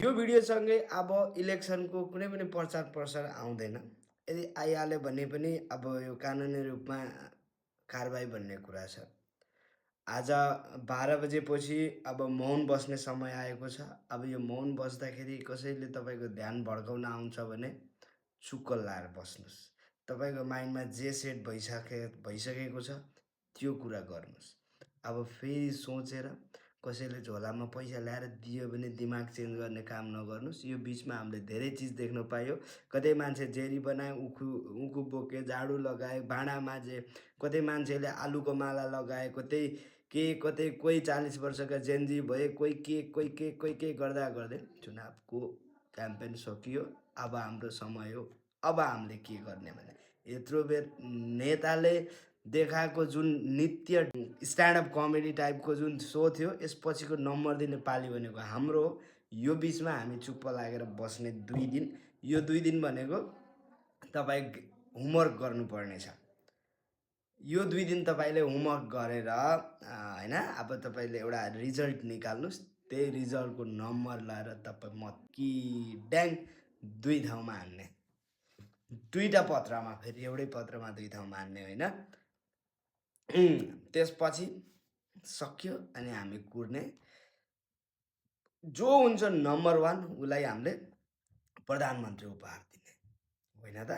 यो भिडियोसँगै अब इलेक्सनको कुनै पनि प्रचार प्रसार आउँदैन। यदि आइहाल्यो भने पनि अब यो कानुनी रूपमा कारबाही भन्ने कुरा छ। आज 12 बजेपछि अब मौन बस्ने समय आएको छ। अब यो मौन बस्दाखेरि कसैले तपाईँको ध्यान भड्काउन आउँछ भने चुक्क लाएर बस्नुहोस्। तपाईँको माइन्डमा जे सेट भइसकेको छ त्यो कुरा गर्नुहोस्। अब फेरि सोचेर कसैले झोलामा पैसा ल्याएर दियो भने दिमाग चेन्ज गर्ने काम नगर्नुहोस्। यो बिचमा हामीले धेरै चिज देख्न पायो। कतै मान्छे जेरी बनाए, उखु बोके, झाडु लगाए, भाँडा माझे, कतै मान्छेले आलुको माला लगाए, कतै कोही 40 वर्षका जेनजी भए, कोही के गर्दा गर्दै चुनावको क्याम्पेन सकियो। अब हाम्रो समय हो। अब हामीले के गर्ने भने यत्रो बेर नेताले देखाएको जुन नित्य स्ट्यान्डअप कमेडी टाइपको जुन सो थियो यसपछिको नम्बर दिने पाली भनेको हाम्रो हो। यो बिचमा हामी चुप्प लागेर बस्ने 2 दिन। यो 2 दिन भनेको तपाईँ होमवर्क गर्नुपर्ने छ। यो 2 दिन तपाईँले होमवर्क गरेर हैन अब तपाईँले एउटा रिजल्ट निकाल्नुहोस्। त्यही रिजल्टको नम्बर लाएर तपाईँ मत कि ड्याङ 2 ठाउँमा हान्ने। 2टा पत्रमा, फेरि एउटै पत्रमा 2 ठाउँमा हान्ने होइन। त्यसपछि सक्यो अनि हामी कुर्ने। जो हुन्छ नम्बर 1 उसलाई हामीले प्रधानमन्त्री उपहार दिने होइन त।